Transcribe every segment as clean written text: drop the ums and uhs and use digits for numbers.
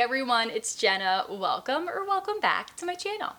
everyone, it's Jenna. Welcome back to my channel.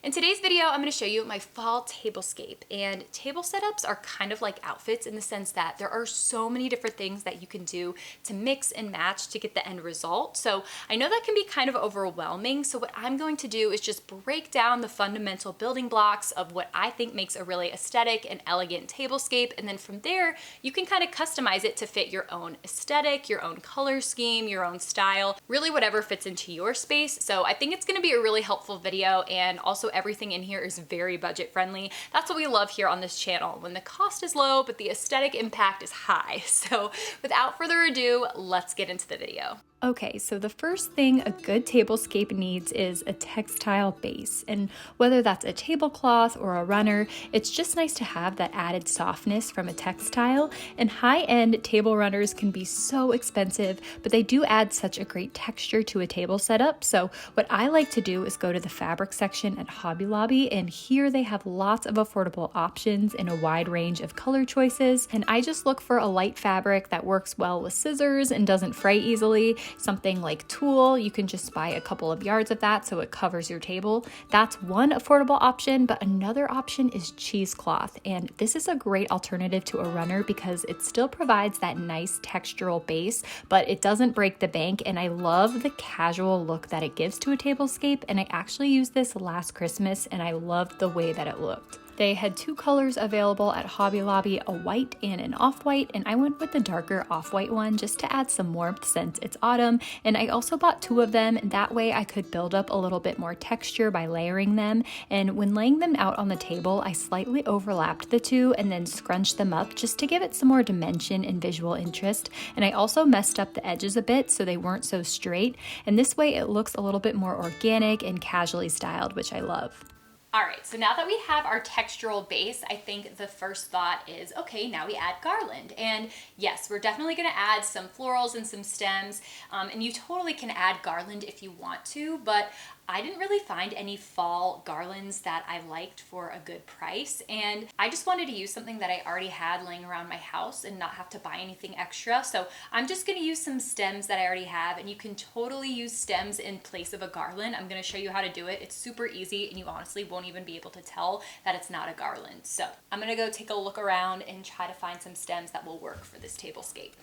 In today's video, I'm going to show you my fall tablescape, and table setups are kind of like outfits in the sense that there are so many different things that you can do to mix and match to get the end result. So I know that can be kind of overwhelming. So what I'm going to do is just break down the fundamental building blocks of what I think makes a really aesthetic and elegant tablescape. And then from there, you can kind of customize it to fit your own aesthetic, your own color scheme, your own style, really whatever fits into your space. So I think it's going to be a really helpful video, and also everything in here is very budget friendly. That's what we love here on this channel, when the cost is low but the aesthetic impact is high. So without further ado, let's get into the video. Okay, so the first thing a good tablescape needs is a textile base, and whether that's a tablecloth or a runner, it's just nice to have that added softness from a textile. And high-end table runners can be so expensive, but they do add such a great texture to a table setup. So what I like to do is go to the fabric section at Hobby Lobby, and here they have lots of affordable options in a wide range of color choices. And I just look for a light fabric that works well with scissors and doesn't fray easily. Something like tulle, you can just buy a couple of yards of that so it covers your table. That's one affordable option, but another option is cheesecloth. And this is a great alternative to a runner because it still provides that nice textural base, but it doesn't break the bank. And I love the casual look that it gives to a tablescape. And I actually used this last Christmas and I loved the way that it looked. They had two colors available at Hobby Lobby, a white and an off-white, and I went with the darker off-white one just to add some warmth since it's autumn. And I also bought two of them, and that way I could build up a little bit more texture by layering them. And when laying them out on the table, I slightly overlapped the two and then scrunched them up just to give it some more dimension and visual interest. And I also messed up the edges a bit so they weren't so straight. And this way it looks a little bit more organic and casually styled, which I love. All right, so now that we have our textural base, I think the first thought is, okay, now we add garland. And yes, we're definitely gonna add some florals and some stems, and you totally can add garland if you want to, but I didn't really find any fall garlands that I liked for a good price, and I just wanted to use something that I already had laying around my house and not have to buy anything extra. So I'm just gonna use some stems that I already have, and you can totally use stems in place of a garland. I'm gonna show you how to do it. It's super easy, and you honestly won't even be able to tell that it's not a garland. So I'm gonna go take a look around and try to find some stems that will work for this tablescape.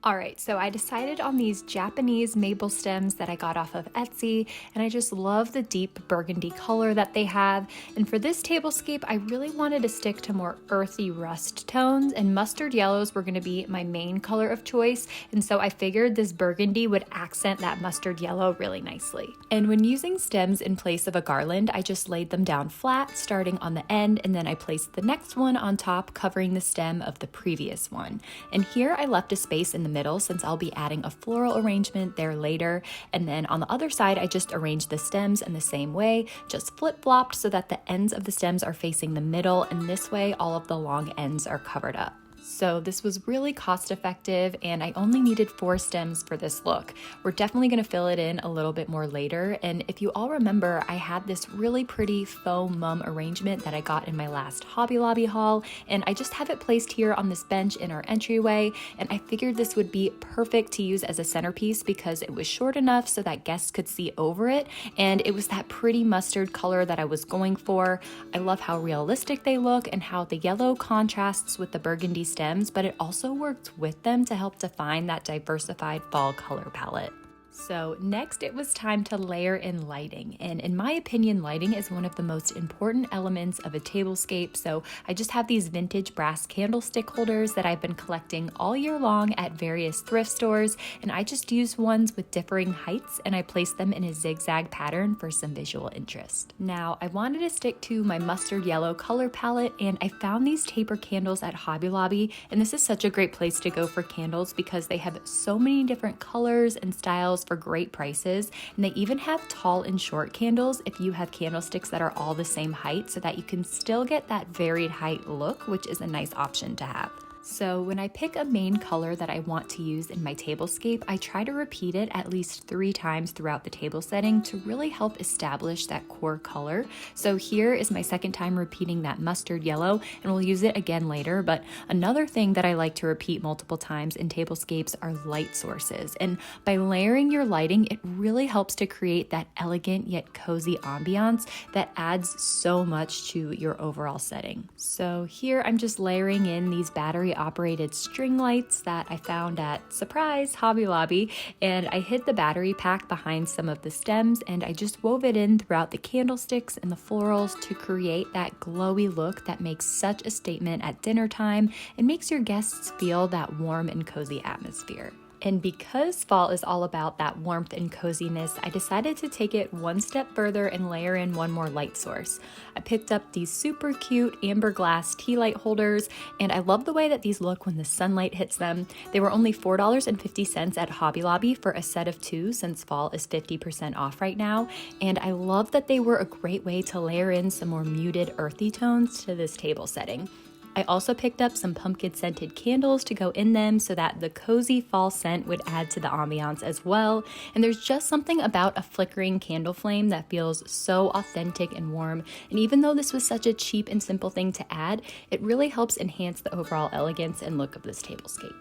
All right, so I decided on these Japanese maple stems that I got off of Etsy, and I just love the deep burgundy color that they have. And for this tablescape, I really wanted to stick to more earthy rust tones, and mustard yellows were gonna be my main color of choice. And so I figured this burgundy would accent that mustard yellow really nicely. And when using stems in place of a garland, I just laid them down flat, starting on the end, and then I placed the next one on top, covering the stem of the previous one. And here I left a space in the middle since I'll be adding a floral arrangement there later. And then on the other side, I just arranged the stems in the same way, just flip-flopped so that the ends of the stems are facing the middle, and this way all of the long ends are covered up. So this was really cost effective, and I only needed 4 stems for this look. We're definitely going to fill it in a little bit more later. And if you all remember, I had this really pretty faux mum arrangement that I got in my last Hobby Lobby haul, and I just have it placed here on this bench in our entryway. And I figured this would be perfect to use as a centerpiece because it was short enough so that guests could see over it, and it was that pretty mustard color that I was going for. I love how realistic they look and how the yellow contrasts with the burgundy stems, but it also worked with them to help define that diversified fall color palette. So next it was time to layer in lighting, and in my opinion, lighting is one of the most important elements of a tablescape. So I just have these vintage brass candlestick holders that I've been collecting all year long at various thrift stores, and I just used ones with differing heights and I placed them in a zigzag pattern for some visual interest. Now I wanted to stick to my mustard yellow color palette, and I found these taper candles at Hobby Lobby, and this is such a great place to go for candles because they have so many different colors and styles for great prices. And they even have tall and short candles if you have candlesticks that are all the same height, so that you can still get that varied height look, which is a nice option to have. So when I pick a main color that I want to use in my tablescape, I try to repeat it at least 3 times throughout the table setting to really help establish that core color. So here is my second time repeating that mustard yellow, and we'll use it again later. But another thing that I like to repeat multiple times in tablescapes are light sources. And by layering your lighting, it really helps to create that elegant yet cozy ambiance that adds so much to your overall setting. So here I'm just layering in these battery operated string lights that I found at, surprise, Hobby Lobby, and I hid the battery pack behind some of the stems, and I just wove it in throughout the candlesticks and the florals to create that glowy look that makes such a statement at dinner time and makes your guests feel that warm and cozy atmosphere. And because fall is all about that warmth and coziness, I decided to take it one step further and layer in one more light source. I picked up these super cute amber glass tea light holders, and I love the way that these look when the sunlight hits them. They were only $4.50 at Hobby Lobby for a set of 2 since fall is 50% off right now. And I love that they were a great way to layer in some more muted earthy tones to this table setting. I also picked up some pumpkin scented candles to go in them so that the cozy fall scent would add to the ambiance as well. And there's just something about a flickering candle flame that feels so authentic and warm. And even though this was such a cheap and simple thing to add, it really helps enhance the overall elegance and look of this tablescape.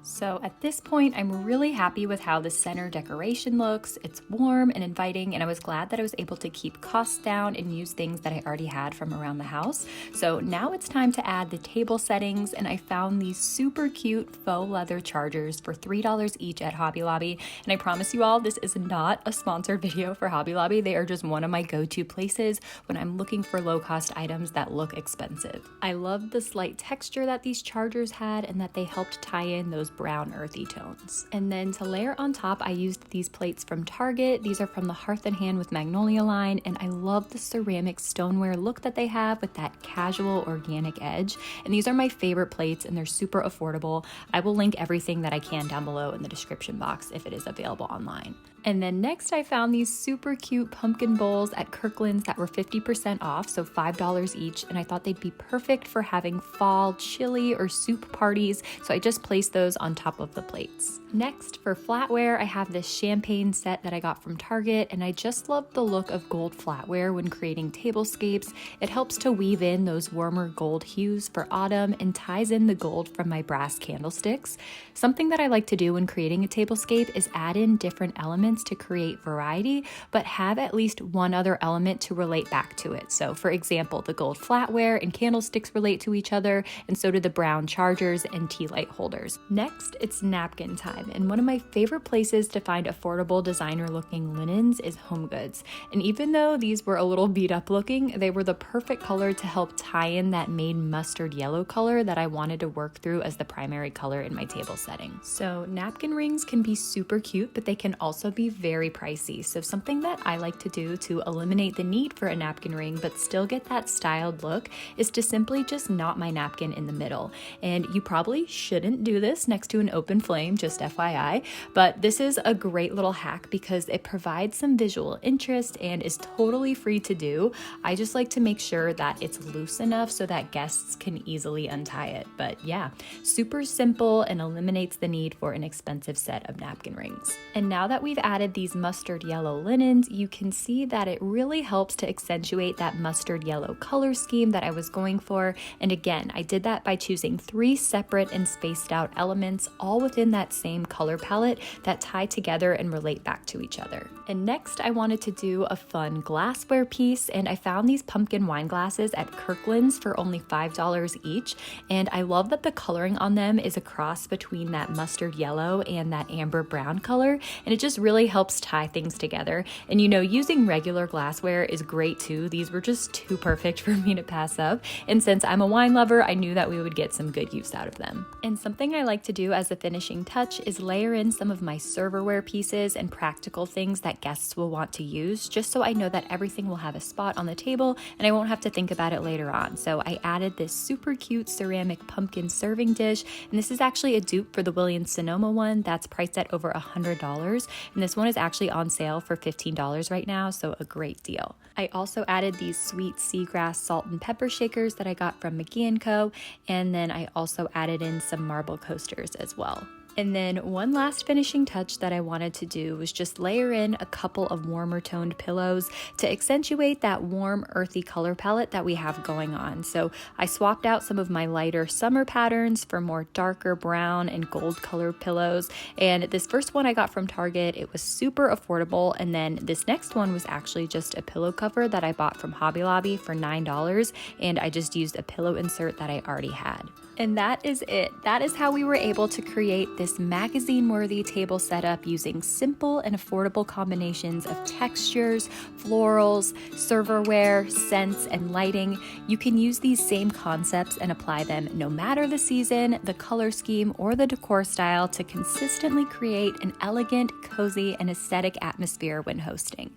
So at this point, I'm really happy with how the center decoration looks. It's warm and inviting, and I was glad that I was able to keep costs down and use things that I already had from around the house. So now it's time to add the table settings, and I found these super cute faux leather chargers for $3 each at Hobby Lobby. And I promise you all, this is not a sponsored video for Hobby Lobby. They are just one of my go-to places when I'm looking for low-cost items that look expensive. I love the slight texture that these chargers had and that they helped tie in those brown earthy tones. And then to layer on top, I used these plates from Target. These are from the Hearth and Hand with Magnolia line, and I love the ceramic stoneware look that they have with that casual organic edge. And these are my favorite plates, and they're super affordable. I will link everything that I can down below in the description box if it is available online. And then next I found these super cute pumpkin bowls at Kirkland's that were 50% off, so $5 each, and I thought they'd be perfect for having fall chili or soup parties, so I just placed those on top of the plates. Next, for flatware, I have this champagne set that I got from Target, and I just love the look of gold flatware when creating tablescapes. It helps to weave in those warmer gold hues for autumn and ties in the gold from my brass candlesticks. Something that I like to do when creating a tablescape is add in different elements to create variety, but have at least one other element to relate back to it. So for example, the gold flatware and candlesticks relate to each other, and so do the brown chargers and tea light holders. Next, it's napkin time. And one of my favorite places to find affordable designer looking linens is HomeGoods. And even though these were a little beat up looking, they were the perfect color to help tie in that main mustard yellow color that I wanted to work through as the primary color in my table setting. So napkin rings can be super cute, but they can also be very pricey. So something that I like to do to eliminate the need for a napkin ring but still get that styled look is to simply just knot my napkin in the middle. And you probably shouldn't do this next to an open flame, just FYI, but this is a great little hack because it provides some visual interest and is totally free to do. I just like to make sure that it's loose enough so that guests can easily untie it. But yeah, super simple and eliminates the need for an expensive set of napkin rings. And now that we've added these mustard yellow linens, you can see that it really helps to accentuate that mustard yellow color scheme that I was going for. And again, I did that by choosing 3 separate and spaced out elements, all within that same color palette that tie together and relate back to each other. And next, I wanted to do a fun glassware piece, and I found these pumpkin wine glasses at Kirkland's for only $5 each. And I love that the coloring on them is a cross between that mustard yellow and that amber brown color, and it just really really helps tie things together. And you know, using regular glassware is great too. These were just too perfect for me to pass up. And since I'm a wine lover, I knew that we would get some good use out of them. And something I like to do as a finishing touch is layer in some of my serverware pieces and practical things that guests will want to use, just so I know that everything will have a spot on the table and I won't have to think about it later on. So I added this super cute ceramic pumpkin serving dish, and this is actually a dupe for the Williams Sonoma one that's priced at over $100, and this one is actually on sale for $15 right now, so a great deal. I also added these sweet seagrass salt and pepper shakers that I got from McGee & Co, and then I also added in some marble coasters as well. And then one last finishing touch that I wanted to do was just layer in a couple of warmer toned pillows to accentuate that warm earthy color palette that we have going on. So I swapped out some of my lighter summer patterns for more darker brown and gold colored pillows. And this first one I got from Target, it was super affordable. And then this next one was actually just a pillow cover that I bought from Hobby Lobby for $9. And I just used a pillow insert that I already had. And that is it. That is how we were able to create this magazine-worthy table setup using simple and affordable combinations of textures, florals, serverware, scents, and lighting. You can use these same concepts and apply them no matter the season, the color scheme, or the decor style to consistently create an elegant, cozy, and aesthetic atmosphere when hosting.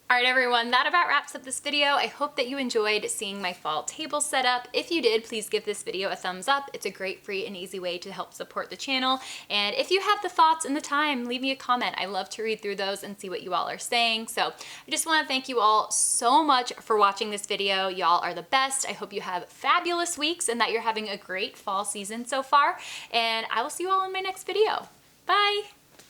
All right, everyone, that about wraps up this video. I hope that you enjoyed seeing my fall table setup. If you did, please give this video a thumbs up. It's a great, free, and easy way to help support the channel. And if you have the thoughts and the time, leave me a comment. I love to read through those and see what you all are saying. So I just want to thank you all so much for watching this video. Y'all are the best. I hope you have fabulous weeks and that you're having a great fall season so far. And I will see you all in my next video. Bye.